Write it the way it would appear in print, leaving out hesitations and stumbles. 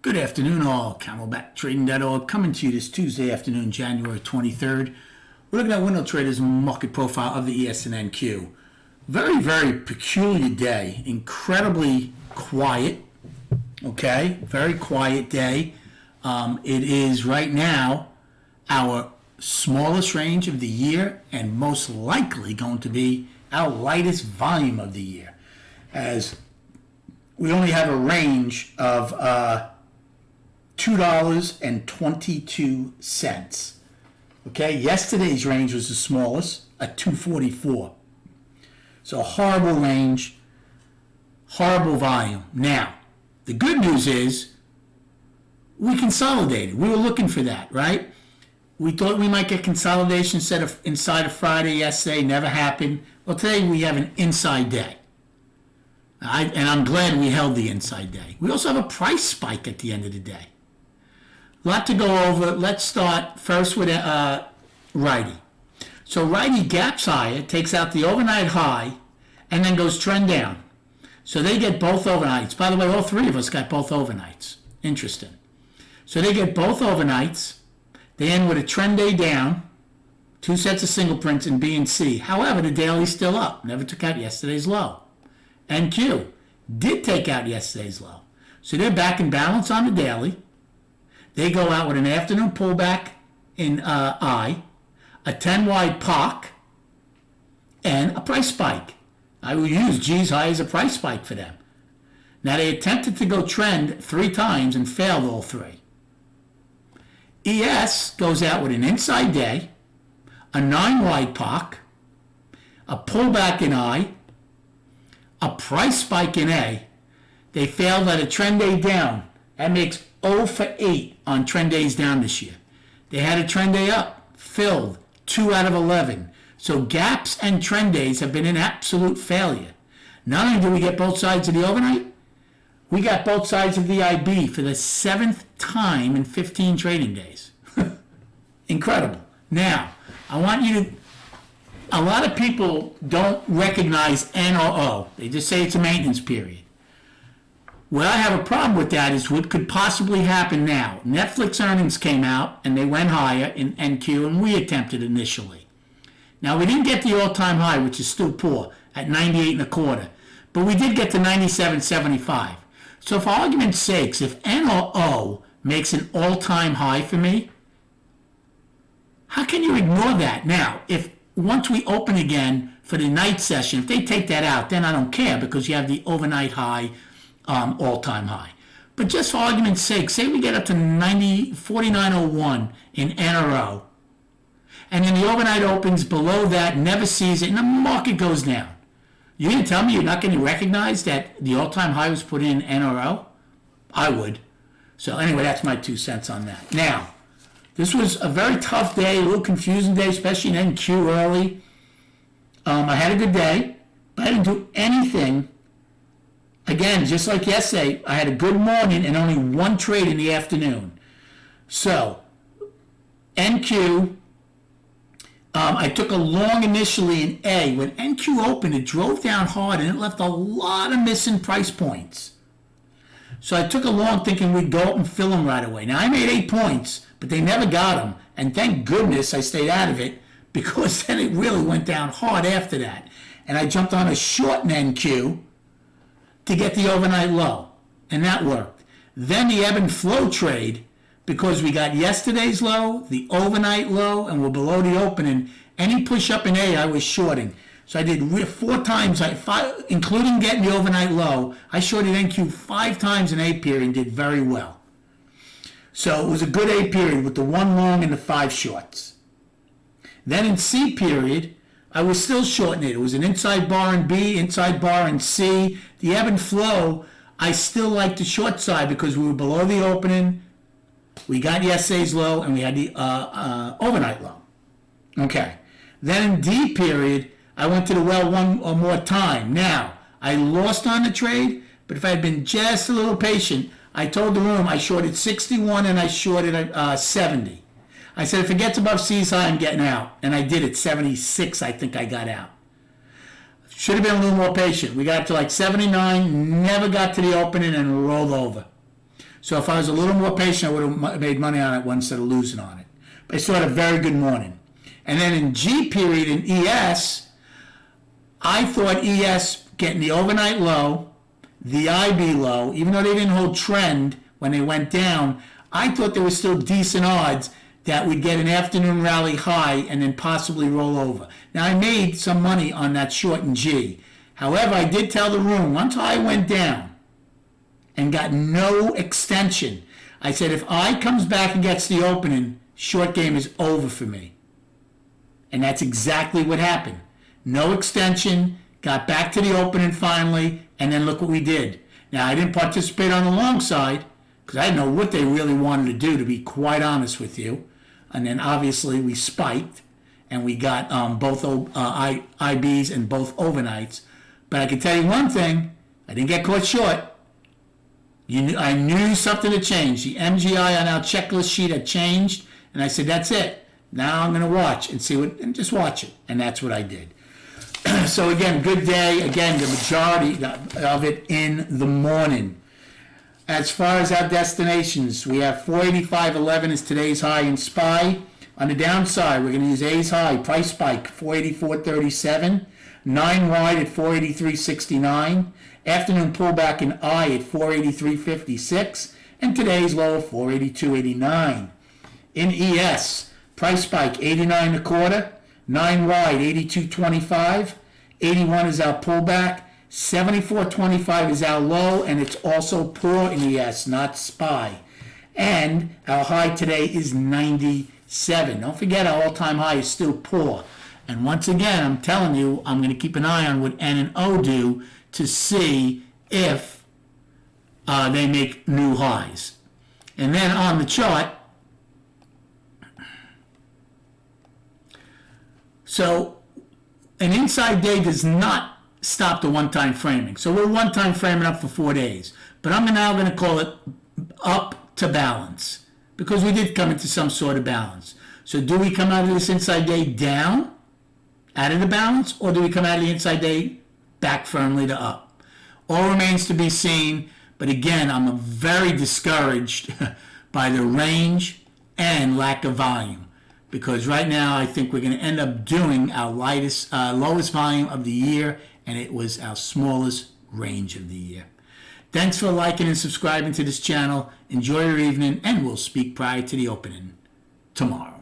Good afternoon, all. CamelbackTrading.org coming to you this Tuesday afternoon, January 23rd. We're looking at Window Trader's market profile of the ES&NQ. Very, very peculiar day. Incredibly quiet. Okay, very quiet day. It is right now our smallest range of the year and most likely going to be our lightest volume of the year, as we only have a range of $2.22. Okay, yesterday's range was the smallest at $2.44. So a horrible range, horrible volume. Now, the good news is we consolidated. We were looking for that, right? We thought we might get consolidation inside of Friday yesterday. Never happened. Well, today we have an inside day. And I'm glad we held the inside day. We also have a price spike at the end of the day. A lot to go over. Let's start first with righty. So righty gaps higher, takes out the overnight high, and then goes trend down. So they get both overnights. By the way, all three of us got both overnights. Interesting. So they get both overnights. They end with a trend day down, two sets of single prints in B and C. However, the daily's still up. Never took out yesterday's low. NQ did take out yesterday's low. So they're back in balance on the daily. They go out with an afternoon pullback in I, a 10-wide POC, and a price spike. I will use G's high as a price spike for them. Now, they attempted to go trend 3 times and failed all 3. ES goes out with an inside day, a 9-wide POC, a pullback in I, a price spike in A. They failed at a trend day down. That makes 0 for 8 on trend days down this year. They had a trend day up, filled 2 out of 11. So gaps and trend days have been an absolute failure. Not only do we get both sides of the overnight, we got both sides of the IB for the 7th time in 15 trading days. Incredible. Now, I want you to, a lot of people don't recognize N or O. They just say it's a maintenance period. What I have a problem with that is what could possibly happen now. Netflix earnings came out and they went higher in NQ, and we attempted initially. Now, we didn't get the all-time high, which is still poor, at 98.25, but we did get to 97.75. So for argument's sakes, if N or O makes an all-time high for me, how can you ignore that? Now, if once we open again for the night session, if they take that out, then I don't care because you have the overnight high, all-time high. But just for argument's sake, say we get up to 49.01 in NRO, and then the overnight opens below that, never sees it, and the market goes down. You're going to tell me you're not going to recognize that the all-time high was put in NRO? I would. So anyway, that's my 2 cents on that. Now, this was a very tough day, a little confusing day, especially in NQ early. I had a good day, but I didn't do anything. Again, just like yesterday, I had a good morning and only 1 trade in the afternoon. So, NQ, I took a long initially in A. When NQ opened, it drove down hard and it left a lot of missing price points. So I took a long thinking we'd go up and fill them right away. Now, I made 8 points, but they never got them. And thank goodness I stayed out of it, because then it really went down hard after that. And I jumped on a short in NQ to get the overnight low, and that worked. Then the ebb and flow trade, because we got yesterday's low, the overnight low, and we're below the opening. Any push up in A, I was shorting. So I did 4 times, including getting the overnight low. I shorted NQ 5 times in A period and did very well. So it was a good A period with the 1 long and the 5 shorts. Then in C period, I was still shorting it. It was an inside bar in B, inside bar in C. The ebb and flow, I still liked the short side because we were below the opening. We got yesterday's low, and we had the overnight low. Okay. Then in D period, I went to the well 1 or more time. Now, I lost on the trade, but if I had been just a little patient, I told the room I shorted 61 and I shorted 70. I said, if it gets above C's high, I'm getting out. And I did it. 76, I think I got out. Should have been a little more patient. We got up to like 79, never got to the opening, and rolled over. So if I was a little more patient, I would have made money on it instead of losing on it. But I still had a very good morning. And then in G period in ES, I thought ES getting the overnight low, the IB low, even though they didn't hold trend when they went down, I thought there was still decent odds that we'd get an afternoon rally high and then possibly roll over. Now, I made some money on that short in G. However, I did tell the room, once I went down and got no extension, I said, if I comes back and gets the opening, short game is over for me. And that's exactly what happened. No extension, got back to the opening finally, and then look what we did. Now, I didn't participate on the long side because I didn't know what they really wanted to do, to be quite honest with you. And then obviously we spiked and we got both IBs and both overnights. But I can tell you one thing, I didn't get caught short. I knew something had changed. The MGI on our checklist sheet had changed, and I said, that's it. Now I'm going to watch and see what, and just watch it. And that's what I did. So again, good day. Again, the majority of it in the morning. As far as our destinations, we have 485.11 is today's high in SPY. On the downside, we're going to use A's high, price spike, 484.37. 9 wide at 483.69. Afternoon pullback in I at 483.56. And today's low of 482.89. In ES, price spike, 89.25. 9 wide, 82.25. 81 is our pullback. 74.25 is our low, and it's also poor in ES, not SPY. And our high today is 97. Don't forget, our all-time high is still poor. And once again, I'm telling you, I'm going to keep an eye on what N and O do to see if they make new highs. And then on the chart, so an inside day does not stop the one-time framing. So we're one-time framing up for 4 days. But I'm now going to call it up to balance because we did come into some sort of balance. So do we come out of this inside day down, out of the balance, or do we come out of the inside day back firmly to up? All remains to be seen. But again, I'm very discouraged by the range and lack of volume. Because right now I think we're going to end up doing our lowest volume of the year, and it was our smallest range of the year. Thanks for liking and subscribing to this channel. Enjoy your evening, and we'll speak prior to the opening tomorrow.